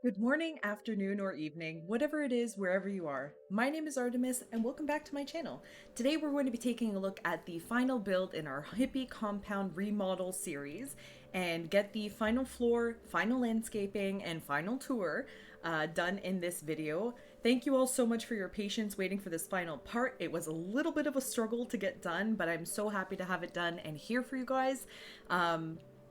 Good morning, afternoon, or evening, whatever it is, wherever you are. My name is Artemis, and welcome back to my channel. Today we're going to be taking a look at the final build in our Hippie Compound Remodel series, and get the final floor, final landscaping, and final tour done in this video. Thank you all so much for your patience waiting for this final part. It was a little bit of a struggle to get done, but I'm so happy to have it done and here for you guys.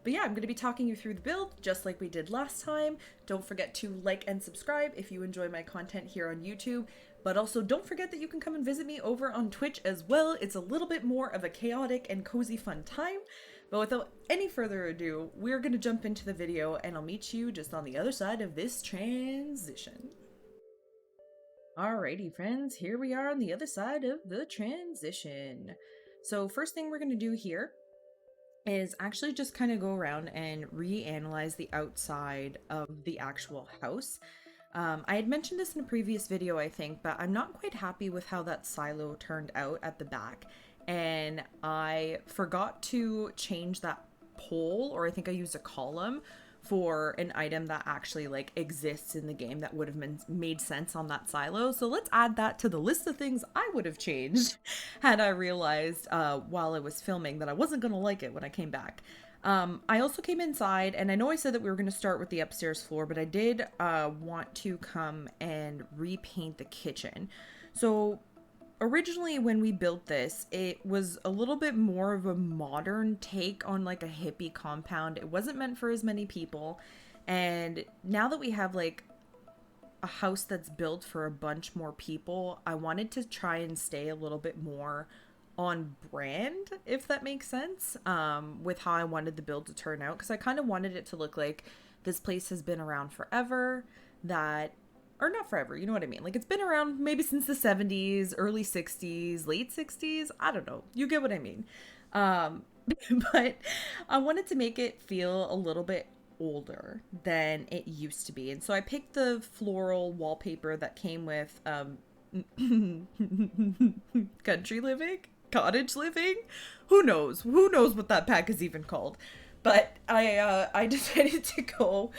But yeah, I'm going to be talking you through the build just like we did last time. Don't forget to like and subscribe if you enjoy my content here on YouTube. But also don't forget that you can come and visit me over on Twitch as well. It's a little bit more of a chaotic and cozy fun time. But without any further ado, we're going to jump into the video and I'll meet you just on the other side of this transition. Alrighty friends, here we are on the other side of the transition. So first thing we're going to do here is actually just kind of go around and reanalyze the outside of the actual house. I had mentioned this in a previous video, I think, but I'm not quite happy with how that silo turned out at the back. And I forgot to change that pole, or I think I used a column for an item that actually like exists in the game that would have made sense on that silo. So let's add that to the list of things I would have changed had I realized while I was filming that I wasn't going to like it when I came back. I also came inside, and I know I said that we were going to start with the upstairs floor, but I did want to come and repaint the kitchen. So originally when we built this, it was a little bit more of a modern take on like a hippie compound. It wasn't meant for as many people. And now that we have like a house that's built for a bunch more people, I wanted to try and stay a little bit more on brand, if that makes sense, with how I wanted the build to turn out. Because I kind of wanted it to look like this place has been around forever, that or not forever, you know what I mean? Like it's been around maybe since the 70s, early 60s, late 60s. I don't know. You get what I mean. Um, but I wanted to make it feel a little bit older than it used to be. And so I picked the floral wallpaper that came with country living, cottage living. Who knows? Who knows what that pack is even called? But I decided to go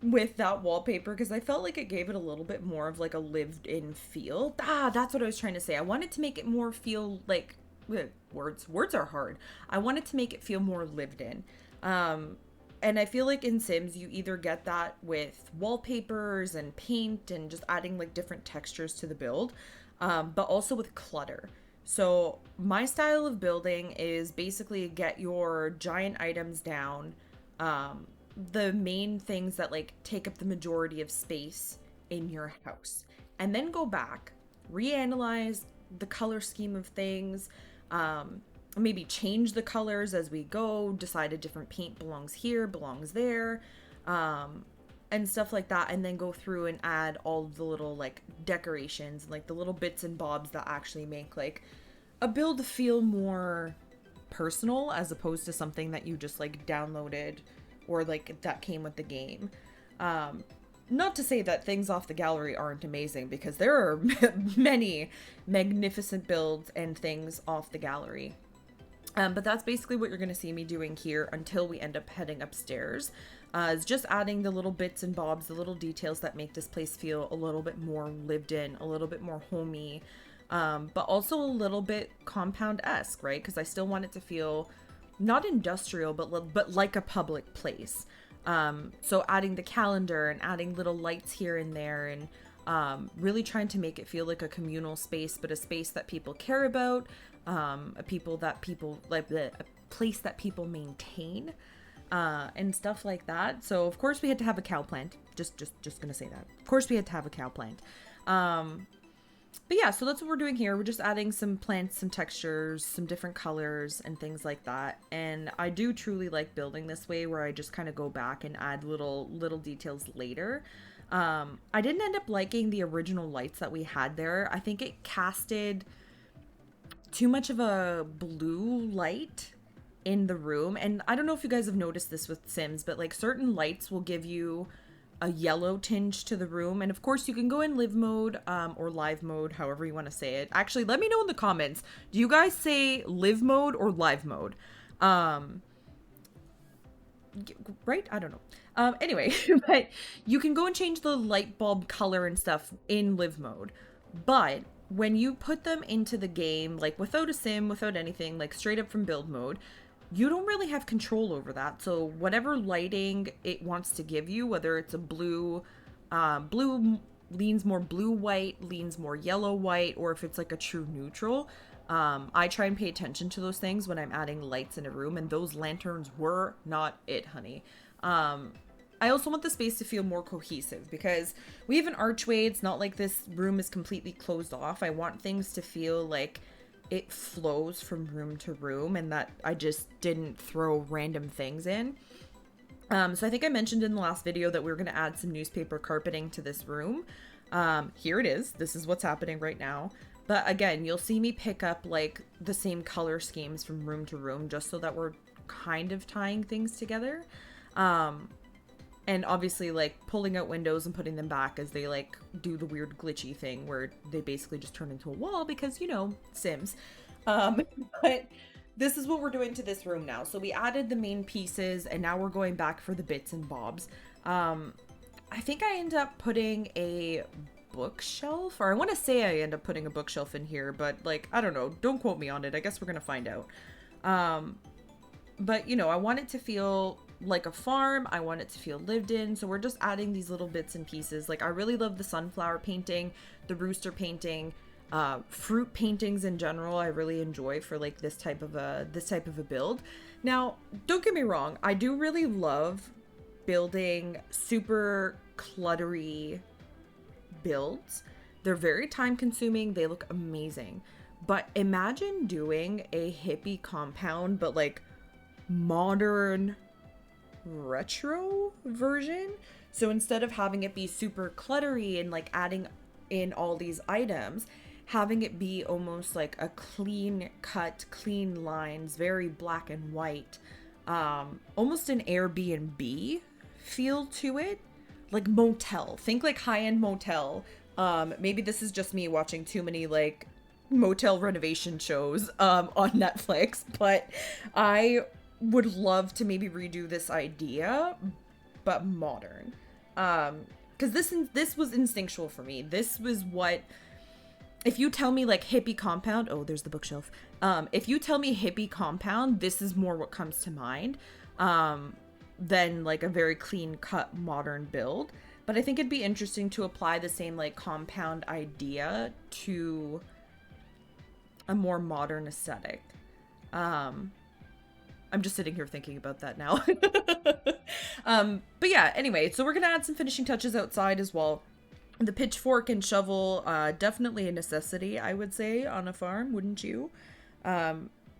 with that wallpaper because I felt like it gave it a little bit more of like a lived in feel. That's what I was trying to say. I wanted to make it more feel like words are hard. I wanted to make it feel more lived in. And I feel like in Sims you either get that with wallpapers and paint and just adding like different textures to the build, but also with clutter. So my style of building is basically get your giant items down, the main things that like take up the majority of space in your house, and then go back, reanalyze the color scheme of things, maybe change the colors as we go, decide a different paint belongs here, belongs there, and stuff like that, and then go through and add all of the little like decorations, like the little bits and bobs that actually make like a build feel more personal as opposed to something that you just like downloaded or like that came with the game. Not to say that things off the gallery aren't amazing, because there are many magnificent builds and things off the gallery. But that's basically what you're going to see me doing here until we end up heading upstairs. Is just adding the little bits and bobs, the little details that make this place feel a little bit more lived in, a little bit more homey, but also a little bit compound-esque, right? Because I still want it to feel not industrial, but like a public place. So adding the calendar and adding little lights here and there, and really trying to make it feel like a communal space, but a space that people care about, a place that people maintain, and stuff like that. So of course we had to have a cow plant. Just gonna say that. Of course we had to have a cow plant. But yeah, so that's what we're doing here. We're just adding some plants, some textures, some different colors and things like that. And I do truly like building this way, where I just kind of go back and add little details later. I didn't end up liking the original lights that we had there. I think it casted too much of a blue light in the room. And I don't know if you guys have noticed this with Sims, but like certain lights will give you a yellow tinge to the room. And of course you can go in live mode, or live mode, however you want to say it. Actually, let me know in the comments, do you guys say live mode or live mode? right? I don't know. Anyway, but you can go and change the light bulb color and stuff in live mode. But when you put them into the game, like without a sim, without anything, like straight up from build mode, you don't really have control over that. So whatever lighting it wants to give you, whether it's a blue leans more blue white, leans more yellow white, or if it's like a true neutral. I try and pay attention to those things when I'm adding lights in a room, and those lanterns were not it, honey. I also want the space to feel more cohesive because we have an archway. It's not like this room is completely closed off. I want things to feel like it flows from room to room and that I just didn't throw random things in. So I think I mentioned in the last video that we were going to add some newspaper carpeting to this room. Here it is. This is what's happening right now. But again, you'll see me pick up like the same color schemes from room to room just so that we're kind of tying things together. And obviously like pulling out windows and putting them back as they like do the weird glitchy thing where they basically just turn into a wall because, you know, Sims. But this is what we're doing to this room now. So we added the main pieces and now we're going back for the bits and bobs. I think I end up putting a bookshelf, or I want to say I end up putting a bookshelf in here, but like, I don't know. Don't quote me on it. I guess we're going to find out. But you know, I want it to feel like a farm. I want it to feel lived in. So we're just adding these little bits and pieces. Like I really love the sunflower painting, the rooster painting, fruit paintings in general. I really enjoy for like this type of a build. Now, don't get me wrong. I do really love building super cluttery builds. They're very time consuming. They look amazing. But imagine doing a hippie compound, but like modern retro version. So instead of having it be super cluttery and like adding in all these items, having it be almost like a clean cut, clean lines, very black and white, almost an Airbnb feel to it, like motel. Think like high-end motel. Maybe this is just me watching too many like motel renovation shows on Netflix, but I would love to maybe redo this idea, but modern. Because this was instinctual for me. This was what, if you tell me like hippie compound, oh, there's the bookshelf. If you tell me hippie compound, this is more what comes to mind than like a very clean cut modern build. But I think it'd be interesting to apply the same like compound idea to a more modern aesthetic. I'm just sitting here thinking about that now. But yeah, anyway, so we're gonna add some finishing touches outside as well. The pitchfork and shovel, definitely a necessity, I would say, on a farm, wouldn't you?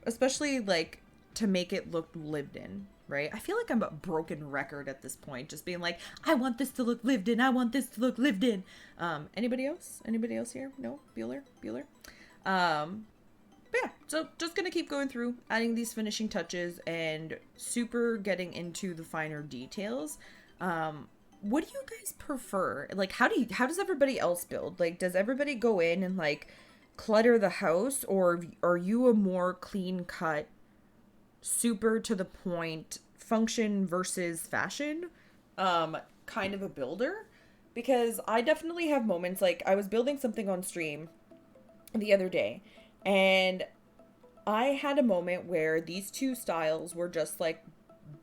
Especially like to make it look lived in, right? I feel like I'm a broken record at this point, just being like, I want this to look lived in. I want this to look lived in. Anybody else? Anybody else here? No? Bueller? But yeah, so just gonna keep going through, adding these finishing touches and super getting into the finer details. What do you guys prefer? Like, how does everybody else build? Like, does everybody go in and like clutter the house, or are you a more clean cut, super to the point, function versus fashion, kind of a builder? Because I definitely have moments, like I was building something on stream the other day, and I had a moment where these two styles were just like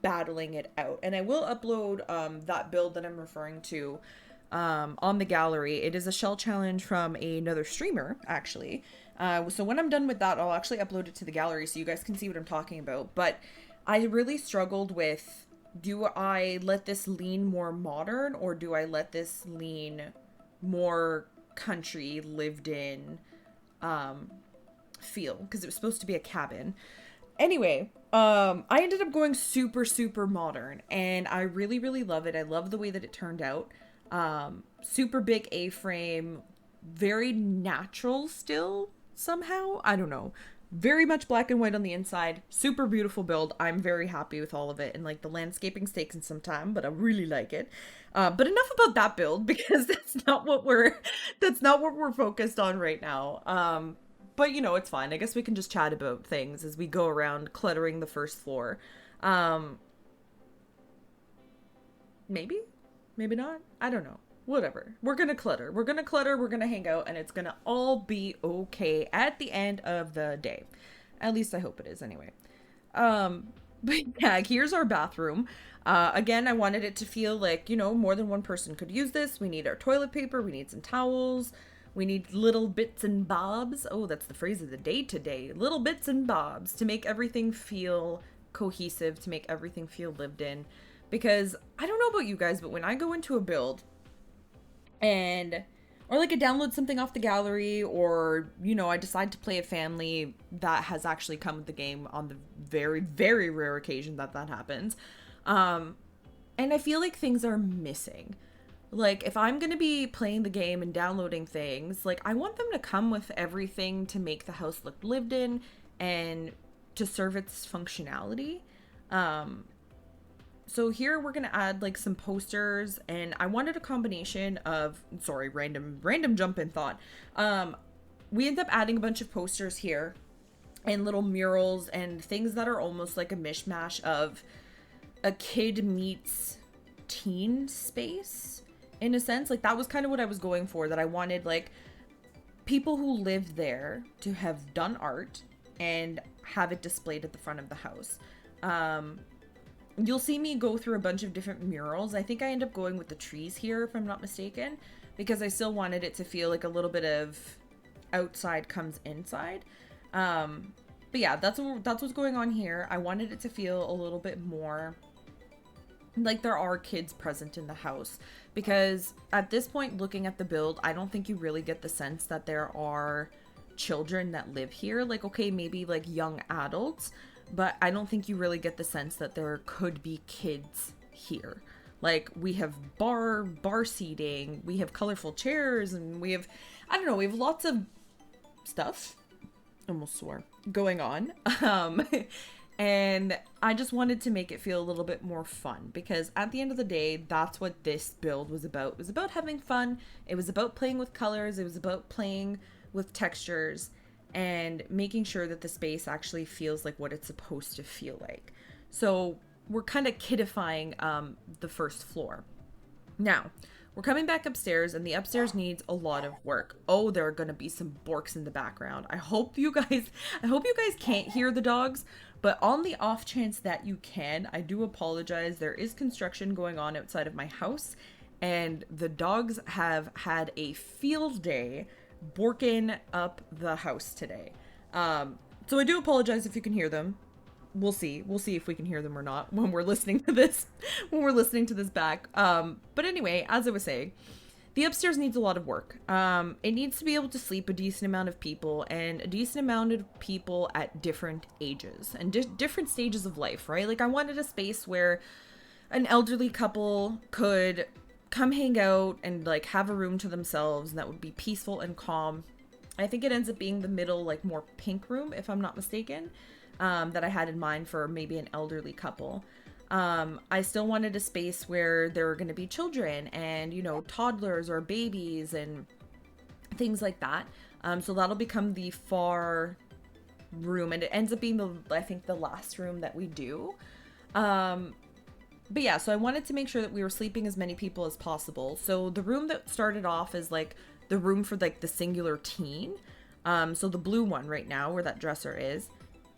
battling it out. And I will upload that build that I'm referring to on the gallery. It is a shell challenge from another streamer, actually. So when I'm done with that, I'll actually upload it to the gallery so you guys can see what I'm talking about. But I really struggled with, do I let this lean more modern or do I let this lean more country, lived in feel? Because it was supposed to be a cabin. Anyway, I ended up going super modern, and I really love it. I love the way that it turned out. Super big A-frame, very natural still somehow. I don't know. Very much black and white on the inside. Super beautiful build. I'm very happy with all of it, and like the landscaping's taken some time, but I really like it. But enough about that build because that's not what we're focused on right now. But you know, it's fine. I guess we can just chat about things as we go around cluttering the first floor. Maybe, maybe not. I don't know. Whatever. We're gonna clutter. We're gonna clutter. We're gonna hang out, and it's gonna all be okay at the end of the day. At least I hope it is, anyway. But yeah, here's our bathroom. Again, I wanted it to feel like, more than one person could use this. We need our toilet paper. We need some towels. We need little bits and bobs. Oh, that's the phrase of the day today. Little bits and bobs to make everything feel cohesive, to make everything feel lived in. Because I don't know about you guys, but when I go into a build and or like I download something off the gallery, or I decide to play a family that has actually come with the game, on the very, very rare occasion that happens, and I feel like things are missing. Like, if I'm gonna be playing the game and downloading things, like, I want them to come with everything to make the house look lived in and to serve its functionality. So here we're gonna add like some posters, and I wanted a combination of, sorry, random jump in thought. We end up adding a bunch of posters here and little murals and things that are almost like a mishmash of a kid meets teen space, in a sense. Like, that was kind of what I was going for, that I wanted like people who lived there to have done art and have it displayed at the front of the house. You'll see me go through a bunch of different murals. I think I end up going with the trees here, if I'm not mistaken, because I still wanted it to feel like a little bit of outside comes inside. But yeah, that's what's going on here. I wanted it to feel a little bit more like there are kids present in the house, because at this point, looking at the build, I don't think you really get the sense that there are children that live here. Like, okay, maybe like young adults, but I don't think you really get the sense that there could be kids here. Like, we have bar seating, we have colorful chairs, and we have, I don't know, we have lots of stuff, almost swore, going on. And I just wanted to make it feel a little bit more fun, because at the end of the day, that's what this build was about. It was about having fun. It was about playing with colors. It was about playing with textures and making sure that the space actually feels like what it's supposed to feel like. So we're kind of kidifying the first floor. Now, we're coming back upstairs, and the upstairs needs a lot of work. Oh, there are going to be some borks in the background. I hope you guys can't hear the dogs, but on the off chance that you can, I do apologize. There is construction going on outside of my house, and the dogs have had a field day borking up the house today. So I do apologize if you can hear them. We'll see if we can hear them or not when we're listening to this back. But anyway, as I was saying, the upstairs needs a lot of work. It needs to be able to sleep a decent amount of people, and a decent amount of people at different ages and different stages of life, right? Like, I wanted a space where an elderly couple could come hang out and like have a room to themselves, and that would be peaceful and calm. I think it ends up being the middle, like, more pink room, if I'm not mistaken, that I had in mind for maybe an elderly couple. I still wanted a space where there were going to be children and, toddlers or babies and things like that. So that'll become the far room, and it ends up being I think the last room that we do. But yeah, so I wanted to make sure that we were sleeping as many people as possible. So the room that started off is like the room for like the singular teen. So the blue one right now, where that dresser is,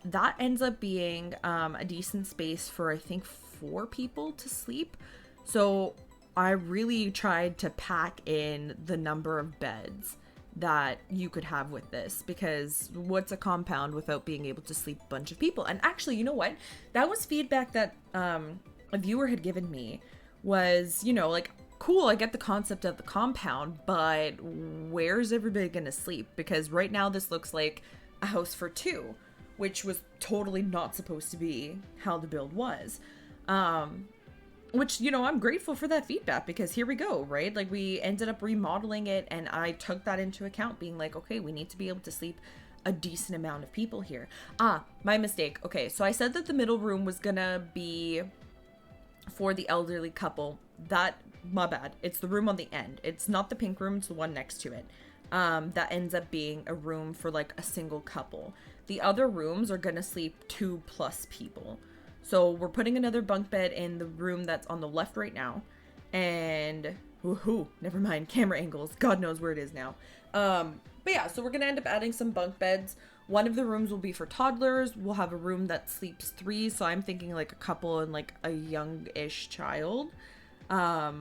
that ends up being a decent space for, I think, 4 people to sleep. So I really tried to pack in the number of beds that you could have with this, because what's a compound without being able to sleep a bunch of people? And actually, you know what? That was feedback that a viewer had given me, was, like, cool, I get the concept of the compound, but where's everybody gonna sleep? Because right now this looks like a house for 2, which was totally not supposed to be how the build was. Which, I'm grateful for that feedback, because here we go, right? Like, we ended up remodeling it, and I took that into account, being like, okay, we need to be able to sleep a decent amount of people here. My mistake. Okay, so I said that the middle room was gonna be for the elderly couple. My bad. It's the room on the end. It's not the pink room, it's the one next to it. That ends up being a room for like a single couple. The other rooms are gonna sleep 2+ people. So we're putting another bunk bed in the room that's on the left right now. And woohoo, never mind, camera angles. God knows where it is now. But yeah, so we're gonna end up adding some bunk beds. One of the rooms will be for toddlers. We'll have a room that sleeps 3, so I'm thinking like a couple and like a young-ish child. But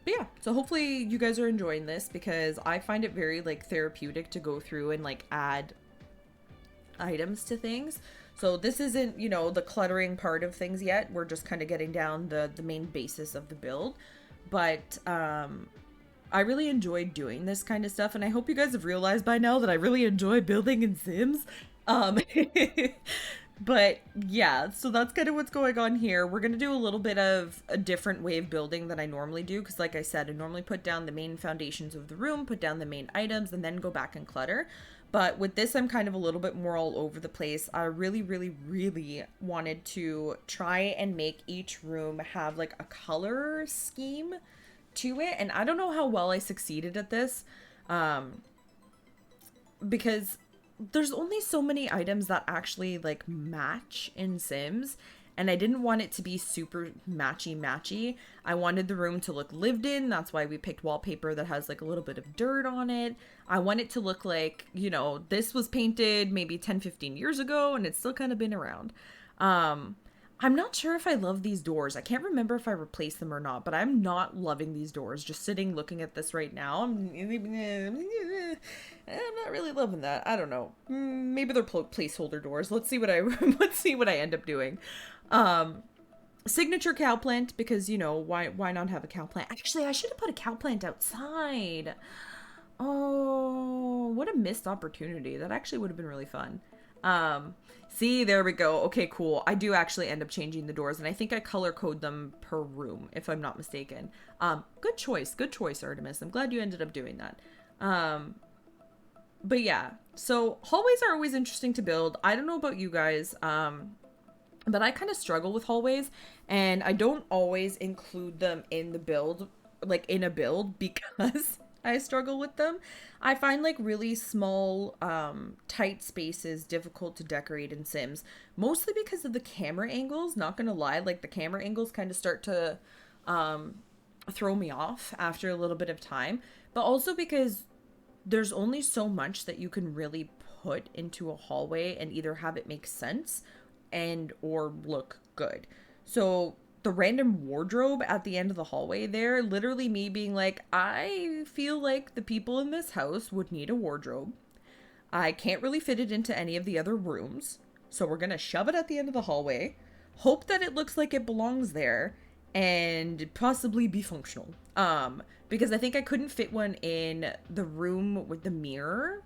yeah, so hopefully you guys are enjoying this, because I find it very like therapeutic to go through and like add items to things. So this isn't, you know, the cluttering part of things yet. We're just kind of getting down the main basis of the build. But I really enjoyed doing this kind of stuff, and I hope you guys have realized by now that I really enjoy building in Sims. Um, but yeah, so that's kind of what's going on here. We're gonna do a little bit of a different way of building than I normally do, because like I said, I normally put down the main foundations of the room, put down the main items, and then go back and clutter. But with this, I'm kind of a little bit more all over the place. I really, really, really wanted to try and make each room have like a color scheme to it. And I don't know how well I succeeded at this, because there's only so many items that actually like match in Sims. And I didn't want it to be super matchy. I wanted the room to look lived in. That's why we picked wallpaper that has like a little bit of dirt on it. I want it to look like, you know, this was painted maybe 10, 15 years ago and it's still kind of been around. I'm not sure if I love these doors. I can't remember if I replaced them or not, but I'm not loving these doors. Just sitting looking at this right now, I'm not really loving that. I don't know. Maybe they're placeholder doors. Let's see what I let's see what I end up doing. Signature cow plant, because you know, why not have a cow plant? Actually, I should have put a cow plant outside. Oh, what a missed opportunity. That actually would have been really fun. See, there we go. Okay, cool. I do actually end up changing the doors, and I think I color code them per room, if I'm not mistaken. Good choice, Artemis. I'm glad you ended up doing that. But yeah, so hallways are always interesting to build. I don't know about you guys, but I kind of struggle with hallways, and I don't always include them in the build, like in a build, because I struggle with them. I find like really small, tight spaces difficult to decorate in Sims, mostly because of the camera angles. Not gonna lie, like the camera angles kind of start to throw me off after a little bit of time, but also because there's only so much that you can really put into a hallway and either have it make sense and or look good. So the random wardrobe at the end of the hallway there, literally me being like, I feel like the people in this house would need a wardrobe. I can't really fit it into any of the other rooms, so we're gonna shove it at the end of the hallway, hope that it looks like it belongs there, and possibly be functional. Because I think I couldn't fit one in the room with the mirror,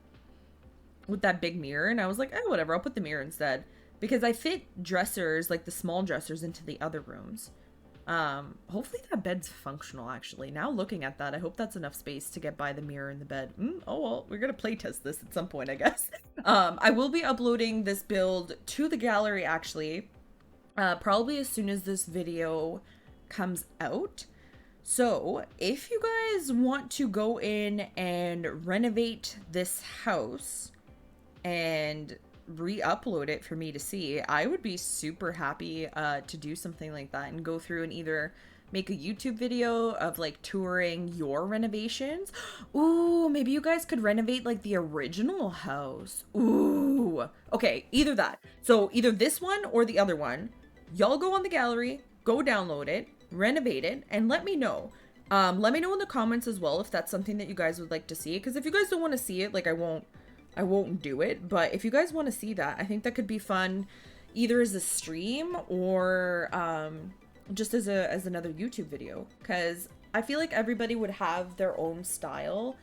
with that big mirror, and I was like, oh, whatever, I'll put the mirror instead. Because I fit dressers, like the small dressers, into the other rooms. Hopefully that bed's functional, actually. Now looking at that, I hope that's enough space to get by the mirror in the bed. Oh, well, we're gonna playtest this at some point, I guess. I will be uploading this build to the gallery, actually. Probably as soon as this video comes out. So, if you guys want to go in and renovate this house and re-upload it for me to see, I would be super happy to do something like that and go through and either make a YouTube video of like touring your renovations. Ooh, maybe you guys could renovate like the original house. Ooh, okay, either that. So either this one or the other one. Y'all go on the gallery, go download it, renovate it, and let me know. Let me know in the comments as well if that's something that you guys would like to see, because if you guys don't want to see it, like I won't do it. But if you guys want to see that, I think that could be fun, either as a stream or just as another YouTube video, because I feel like everybody would have their own style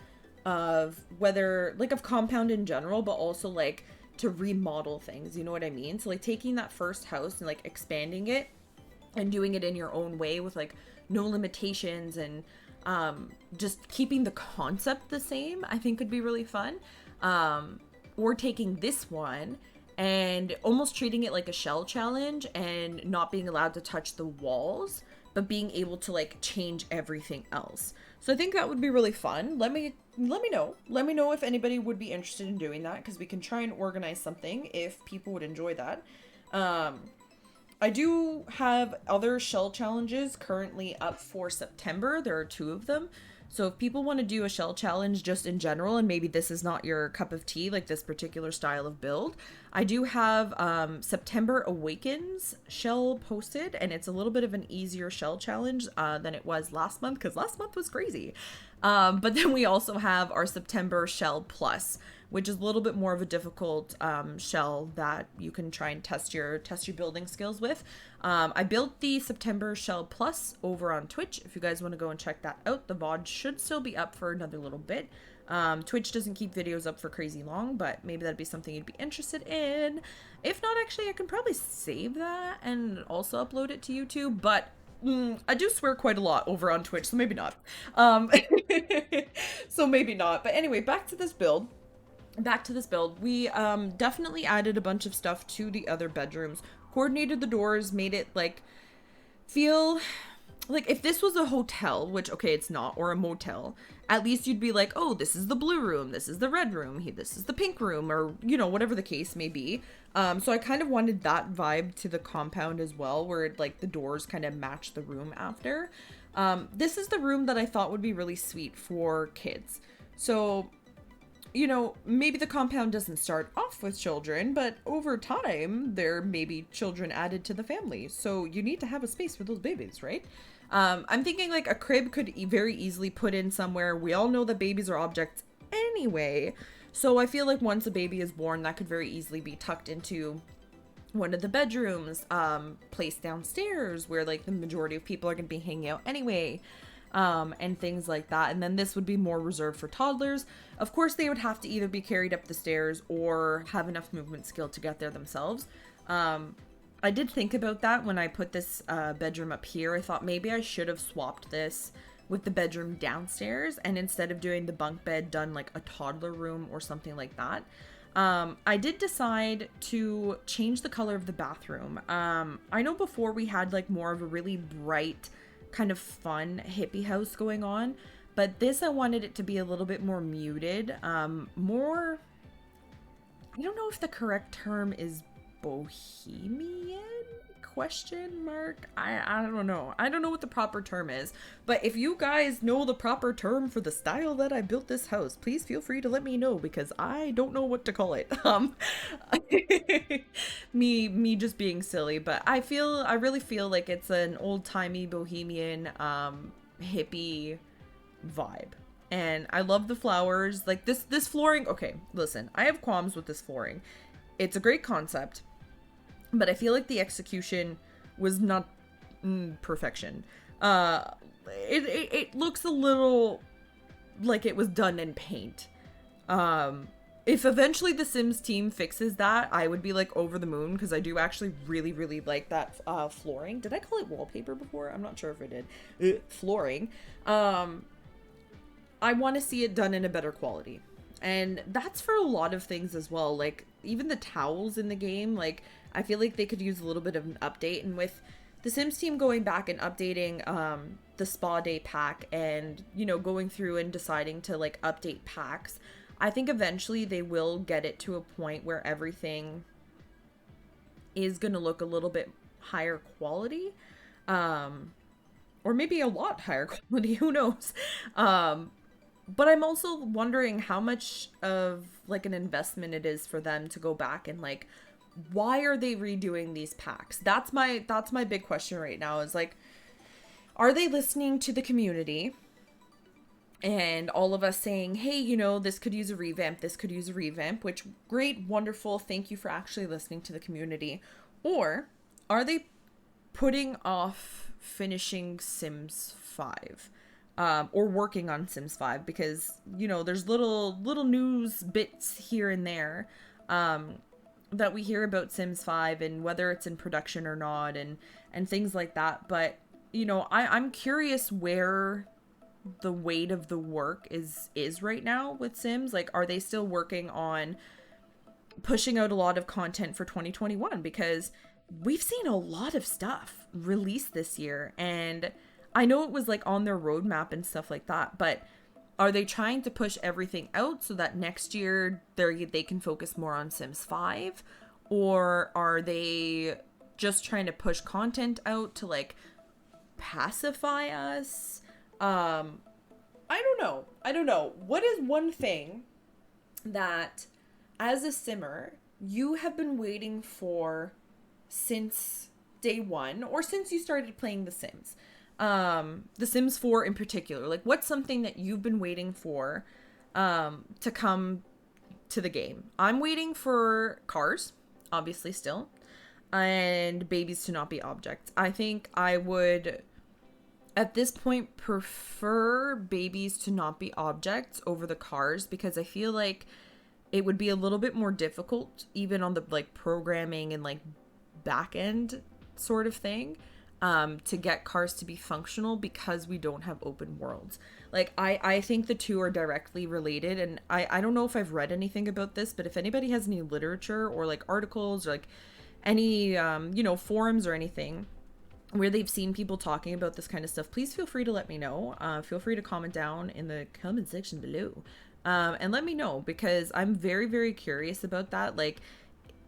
of whether like of compound in general, but also like to remodel things, you know what I mean? So like taking that first house and like expanding it and doing it in your own way with like no limitations and just keeping the concept the same, I think could be really fun. Or taking this one and almost treating it like a shell challenge and not being allowed to touch the walls, but being able to like change everything else. So I think that would be really fun. Let me know. Let me know if anybody would be interested in doing that, because we can try and organize something if people would enjoy that. I do have other shell challenges currently up for September. There are two of them. So if people want to do a shell challenge just in general, and maybe this is not your cup of tea, like this particular style of build, I do have September Awakens shell posted, and it's a little bit of an easier shell challenge than it was last month, because last month was crazy. But then we also have our September Shell Plus, which is a little bit more of a difficult shell that you can try and test your building skills with. I built the September Shell Plus over on Twitch. If you guys want to go and check that out, the VOD should still be up for another little bit. Twitch doesn't keep videos up for crazy long, but maybe that'd be something you'd be interested in. If not, actually, I can probably save that and also upload it to YouTube, but I do swear quite a lot over on Twitch, so maybe not. So maybe not. But anyway, back to this build. We definitely added a bunch of stuff to the other bedrooms, coordinated the doors, made it like feel like if this was a hotel, which okay, it's not, or a motel, at least you'd be like, oh, this is the blue room, this is the red room, this is the pink room, or whatever the case may be. So I kind of wanted that vibe to the compound as well, where like the doors kind of match the room after. This is the room that I thought would be really sweet for kids. So maybe the compound doesn't start off with children, but over time, there may be children added to the family. So you need to have a space for those babies, right? I'm thinking like a crib could very easily put in somewhere. We all know that babies are objects anyway. So I feel like once a baby is born, that could very easily be tucked into one of the bedrooms, placed downstairs where like the majority of people are going to be hanging out anyway. And things like that. And then this would be more reserved for toddlers. Of course, they would have to either be carried up the stairs or have enough movement skill to get there themselves. I did think about that when I put this bedroom up here. I thought maybe I should have swapped this with the bedroom downstairs, and instead of doing the bunk bed, done like a toddler room or something like that. I did decide to change the color of the bathroom. I know before we had like more of a really bright kind of fun hippie house going on, but this I wanted it to be a little bit more muted, more, I don't know if the correct term is bohemian, question mark. I don't know what the proper term is, but if you guys know the proper term for the style that I built this house, please feel free to let me know, because I don't know what to call it. Me just being silly, but I really feel like it's an old-timey bohemian hippie vibe. And I love the flowers. Like this flooring. Okay, listen, I have qualms with this flooring. It's a great concept, but I feel like the execution was not perfection. It looks a little like it was done in paint. If eventually the Sims team fixes that, I would be like over the moon, because I do actually really, really like that flooring. Did I call it wallpaper before? I'm not sure if I did. Flooring. I want to see it done in a better quality. And that's for a lot of things as well. Like even the towels in the game, like I feel like they could use a little bit of an update. And with the Sims team going back and updating the spa day pack, and going through and deciding to like update packs, I think eventually they will get it to a point where everything is going to look a little bit higher quality, or maybe a lot higher quality, who knows. But I'm also wondering how much of like an investment it is for them to go back and like, why are they redoing these packs? That's my big question right now, is like, are they listening to the community and all of us saying, hey, this could use a revamp, which great, wonderful, thank you for actually listening to the community. Or are they putting off finishing Sims 5? Or working on Sims 5, because there's little news bits here and there that we hear about Sims 5 and whether it's in production or not, and things like that. But I'm curious where the weight of the work is right now with Sims. Like, are they still working on pushing out a lot of content for 2021? Because we've seen a lot of stuff released this year, and I know it was like on their roadmap and stuff like that, but are they trying to push everything out so that next year they can focus more on Sims 5? Or are they just trying to push content out to like pacify us. I don't know. What is one thing that as a simmer you have been waiting for since day one, or since you started playing The Sims? The Sims 4 in particular. Like, what's something that you've been waiting for to come to the game? I'm waiting for cars, obviously, still, and babies to not be objects. I think I would, at this point, prefer babies to not be objects over the cars, because I feel like it would be a little bit more difficult, even on the like programming and like back end sort of thing, to get cars to be functional, because we don't have open worlds. Like, I think the two are directly related, and I don't know if I've read anything about this, but if anybody has any literature or like articles or like any forums or anything where they've seen people talking about this kind of stuff, please feel free to let me know. Feel free to comment down in the comment section below, and let me know, because I'm very, very curious about that. Like,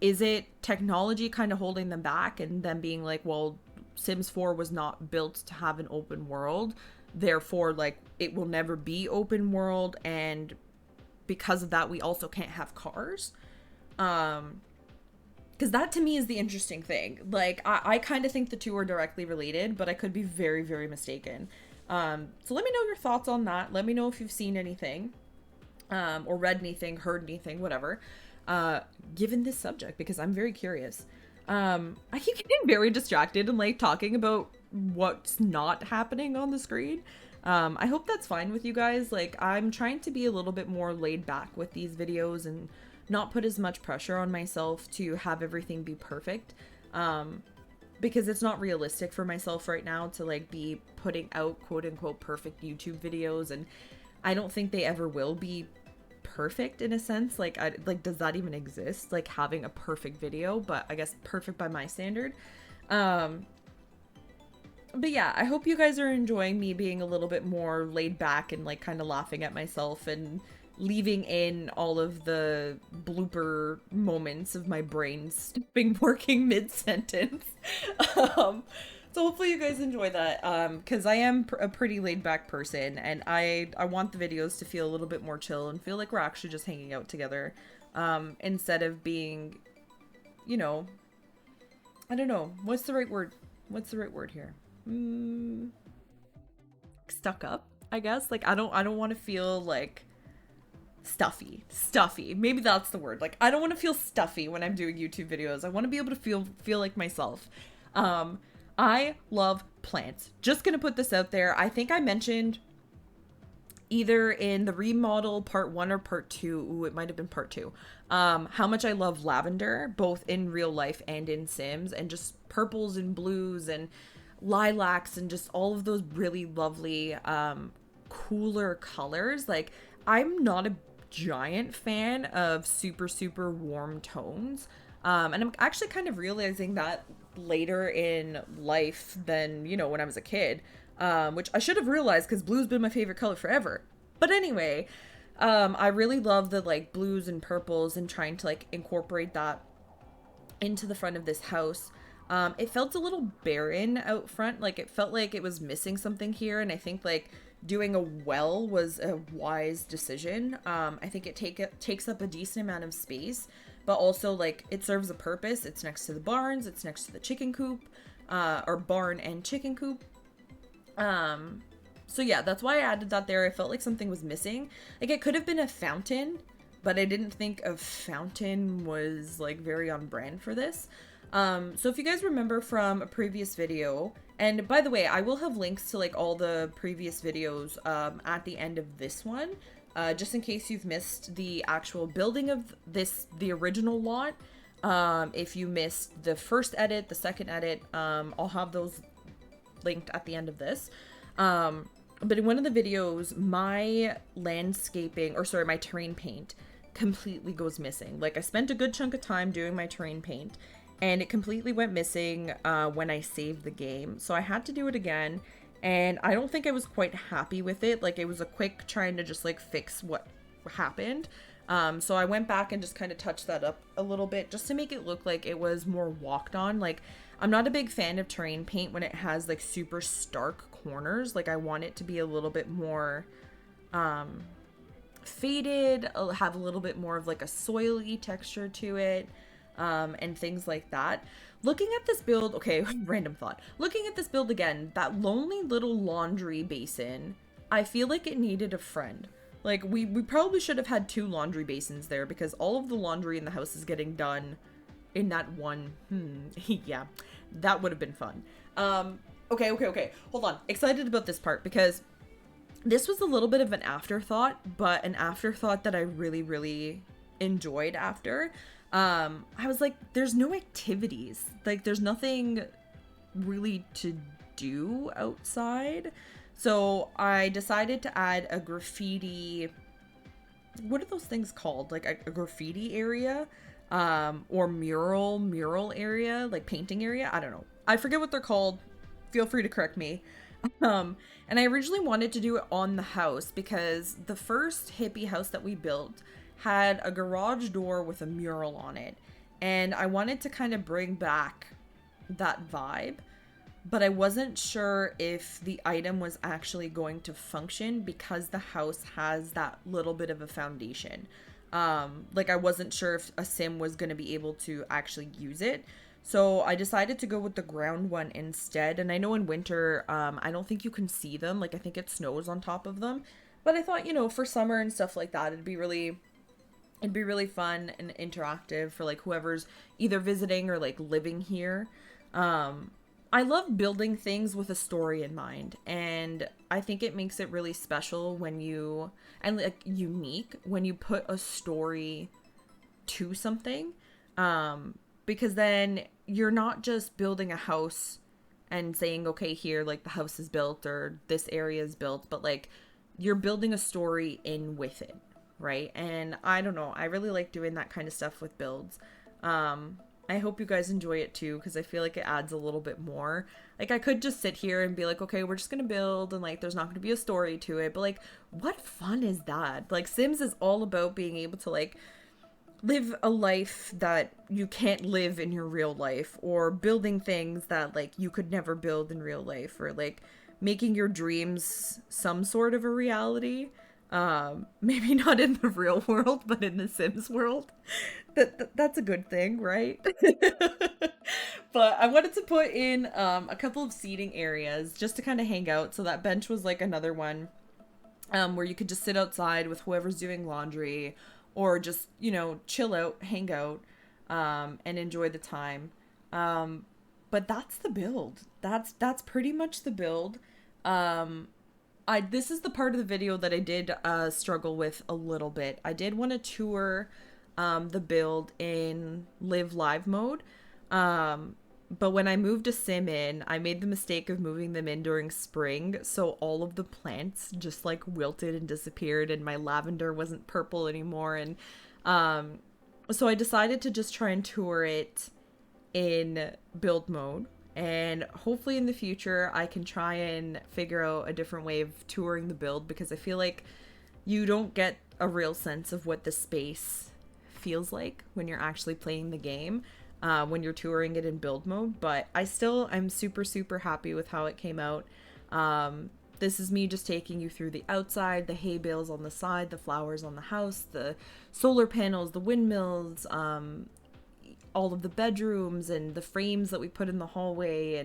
is it technology kind of holding them back, and them being like, well, Sims 4 was not built to have an open world, therefore like it will never be open world, and because of that we also can't have cars? Because that to me is the interesting thing. Like, I kind of think the two are directly related, but I could be very, very mistaken. So let me know your thoughts on that. Let me know if you've seen anything, or read anything, heard anything, whatever, given this subject, because I'm very curious. I keep getting very distracted and like talking about what's not happening on the screen. I hope that's fine with you guys. Like, I'm trying to be a little bit more laid back with these videos and not put as much pressure on myself to have everything be perfect. Because it's not realistic for myself right now to like be putting out quote unquote perfect YouTube videos, and I don't think they ever will be perfect in a sense. Like, does that even exist, like having a perfect video? But I guess perfect by my standard. But yeah, I hope you guys are enjoying me being a little bit more laid back and like kind of laughing at myself and leaving in all of the blooper moments of my brain stopping working mid-sentence. So hopefully you guys enjoy that, because I am a pretty laid-back person, and I want the videos to feel a little bit more chill and feel like we're actually just hanging out together, instead of being, I don't know, what's the right word here? Stuck up, I guess. Like, I don't want to feel like stuffy. Maybe that's the word. Like, I don't want to feel stuffy when I'm doing YouTube videos. I want to be able to feel like myself. I love plants. Just gonna put this out there. I think I mentioned either in the remodel part 1 or part 2, ooh, it might have been part 2, how much I love lavender, both in real life and in Sims, and just purples and blues and lilacs and just all of those really lovely, cooler colors. Like, I'm not a giant fan of super, super warm tones. And I'm actually kind of realizing that later in life than, when I was a kid, which I should have realized because blue's been my favorite color forever. But anyway, I really love the like blues and purples and trying to like incorporate that into the front of this house. It felt a little barren out front. Like, it felt like it was missing something here. And I think like doing a well was a wise decision. I think it takes up a decent amount of space, but also like it serves a purpose. It's next to the barns. It's next to the chicken coop, or barn and chicken coop. So yeah, that's why I added that there. I felt like something was missing. Like, it could have been a fountain, but I didn't think a fountain was like very on brand for this. So if you guys remember from a previous video, and by the way, I will have links to like all the previous videos at the end of this one, just in case you've missed the actual building of the original lot. If you missed the first edit, the second edit, I'll have those linked at the end of this. But in one of the videos, my my terrain paint completely goes missing. Like, I spent a good chunk of time doing my terrain paint, and it completely went missing when I saved the game. So I had to do it again, and I don't think I was quite happy with it. Like, it was a quick trying to just like fix what happened. So I went back and just kind of touched that up a little bit just to make it look like it was more walked on. Like, I'm not a big fan of terrain paint when it has like super stark corners. Like I want it to be a little bit more faded, have a little bit more of like a soily texture to it, and things like that. Looking at this build, okay, random thought. Looking at this build again, that lonely little laundry basin, I feel like it needed a friend. Like, we probably should have had 2 laundry basins there because all of the laundry in the house is getting done in that one. Yeah, that would have been fun. Okay. Hold on. Excited about this part because this was a little bit of an afterthought, but an afterthought that I really, really enjoyed after. I was like, there's no activities. Like, there's nothing really to do outside. So I decided to add a graffiti. What are those things called? Like a graffiti area, or mural area, like painting area. I don't know. I forget what they're called. Feel free to correct me. And I originally wanted to do it on the house because the first hippie house that we built had a garage door with a mural on it. And I wanted to kind of bring back that vibe, but I wasn't sure if the item was actually going to function because the house has that little bit of a foundation. Like I wasn't sure if a sim was going to be able to actually use it. So I decided to go with the ground one instead. And I know in winter, I don't think you can see them. Like I think it snows on top of them. But I thought, you know, for summer and stuff like that, it'd be really fun and interactive for like whoever's either visiting or like living here. I love building things with a story in mind, and I think it makes it really special when you, and like unique when you put a story to something, because then you're not just building a house and saying, okay, here, like the house is built or this area is built, but like you're building a story in with it, right? And I don't know, I really like doing that kind of stuff with builds. I hope you guys enjoy it too, because I feel like it adds a little bit more. Like I could just sit here and be like, okay, we're just gonna build and like there's not gonna be a story to it, but like what fun is that? Like Sims is all about being able to like live a life that you can't live in your real life, or building things that like you could never build in real life, or like making your dreams some sort of a reality. Maybe not in the real world, but in the Sims world. That's a good thing, right? But I wanted to put in a couple of seating areas just to kind of hang out. So that bench was like another one, where you could just sit outside with whoever's doing laundry, or just, you know, chill out, hang out, and enjoy the time. But that's the build. That's pretty much the build. This is the part of the video that I did struggle with a little bit. I did want to tour the build in live live mode, but when I moved a sim in, I made the mistake of moving them in during spring, so all of the plants just like wilted and disappeared, and my lavender wasn't purple anymore, and so I decided to just try and tour it in build mode. And hopefully in the future I can try and figure out a different way of touring the build, because I feel like you don't get a real sense of what the space feels like when you're actually playing the game, when you're touring it in build mode. But I'm super happy with how it came out. This is me just taking you through the outside, the hay bales on the side, the flowers on the house, the solar panels, the windmills, all of the bedrooms and the frames that we put in the hallway,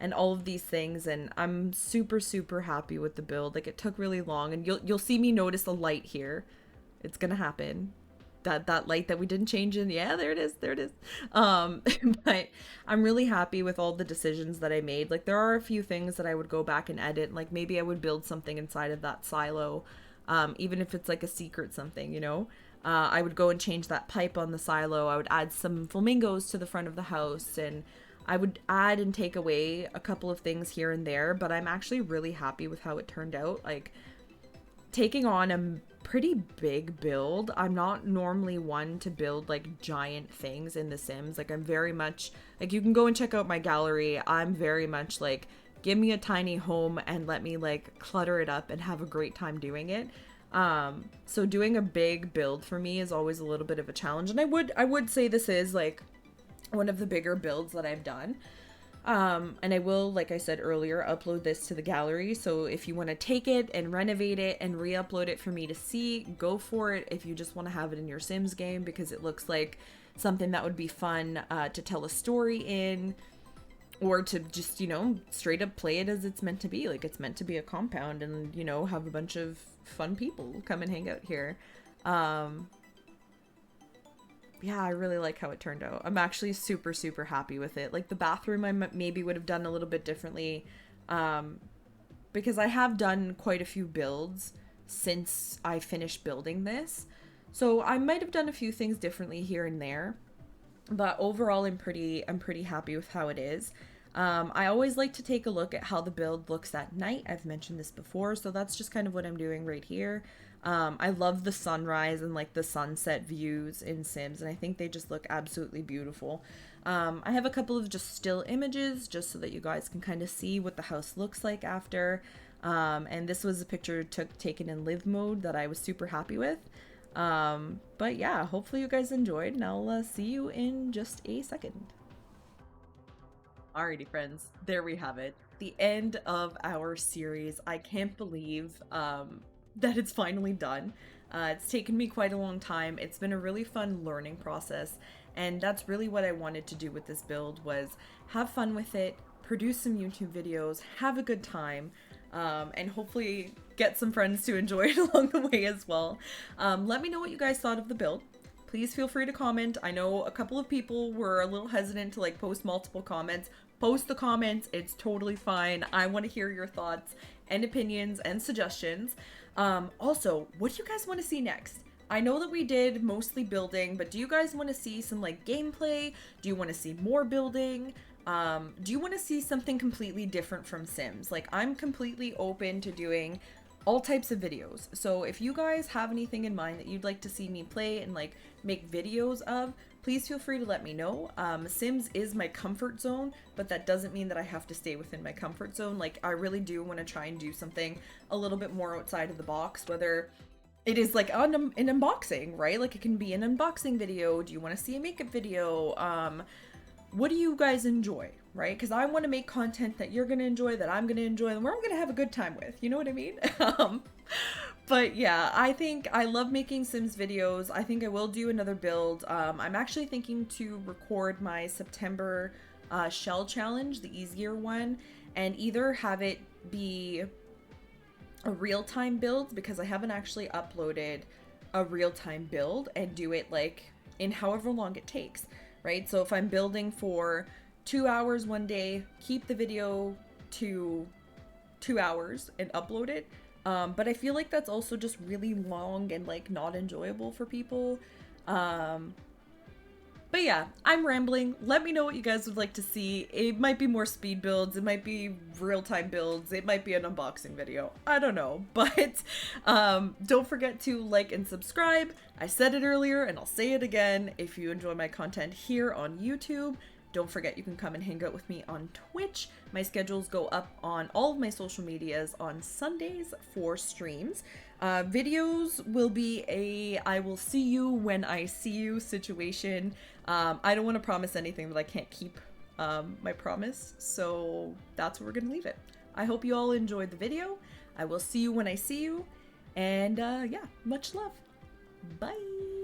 and all of these things. And I'm super happy with the build. Like it took really long, and you'll see me notice a light here. It's gonna happen. That light that we didn't change in. Yeah, there it is. But I'm really happy with all the decisions that I made. Like there are a few things that I would go back and edit. Like maybe I would build something inside of that silo, even if it's like a secret something, you know. I would go and change that pipe on the silo. I would add some flamingos to the front of the house, and I would add and take away a couple of things here and there, but I'm actually really happy with how it turned out. Like taking on a pretty big build. I'm not normally one to build like giant things in The Sims. Like I'm very much like, you can go and check out my gallery. I'm very much like, give me a tiny home and let me like clutter it up and have a great time doing it. So doing a big build for me is always a little bit of a challenge, and I would say this is like one of the bigger builds that I've done. And I will, like I said earlier, upload this to the gallery. So if you want to take it and renovate it and re-upload it for me to see, go for it. If you just want to have it in your Sims game because it looks like something that would be fun to tell a story in, or to just, you know, straight up play it as it's meant to be. Like, it's meant to be a compound and, you know, have a bunch of fun people come and hang out here. Yeah, I really like how it turned out. I'm actually super, super happy with it. Like, the bathroom I maybe would have done a little bit differently, because I have done quite a few builds since I finished building this. So I might have done a few things differently here and there, but overall I'm pretty happy with how it is. I always like to take a look at how the build looks at night. I've mentioned this before, so that's just kind of what I'm doing right here. I love the sunrise and like the sunset views in Sims, and I think they just look absolutely beautiful. I have a couple of just still images just so that you guys can kind of see what the house looks like after. And this was a picture taken in live mode that I was super happy with. But yeah, hopefully you guys enjoyed, and I'll see you in just a second. Alrighty friends, there we have it. The end of our series. I can't believe that it's finally done. It's taken me quite a long time. It's been a really fun learning process, and that's really what I wanted to do with this build, was have fun with it, produce some YouTube videos, have a good time, and hopefully get some friends to enjoy it along the way as well. Let me know what you guys thought of the build. Please feel free to comment. I know a couple of people were a little hesitant to like post multiple comments. Post the comments, it's totally fine. I want to hear your thoughts and opinions and suggestions. Also, what do you guys want to see next? I know that we did mostly building, but do you guys want to see some like gameplay? Do you want to see more building? Do you want to see something completely different from Sims? Like, I'm completely open to doing all types of videos. So if you guys have anything in mind that you'd like to see me play and like make videos of, please feel free to let me know. Sims is my comfort zone, but that doesn't mean that I have to stay within my comfort zone. Like, I really do want to try and do something a little bit more outside of the box, whether it is like an unboxing, right? Like, it can be an unboxing video. Do you want to see a makeup video? What do you guys enjoy, right? Because I want to make content that you're going to enjoy, that I'm going to enjoy, and where I'm going to have a good time with. You know what I mean? But yeah, I think I love making Sims videos. I think I will do another build. I'm actually thinking to record my September shell challenge, the easier one, and either have it be a real-time build, because I haven't actually uploaded a real-time build, and do it like in however long it takes. Right? So if I'm building for 2 hours one day, keep the video to 2 hours and upload it. But I feel like that's also just really long and like not enjoyable for people. But yeah, I'm rambling. Let me know what you guys would like to see. It might be more speed builds. It might be real-time builds. It might be an unboxing video. I don't know. But don't forget to like and subscribe. I said it earlier and I'll say it again. If you enjoy my content here on YouTube, don't forget you can come and hang out with me on Twitch. My schedules go up on all of my social medias on Sundays for streams. Videos will be a I will see you when I see you situation. I don't want to promise anything that I can't keep my promise, so that's where we're gonna leave it. I hope you all enjoyed the video. I will see you when I see you, and yeah, much love. Bye!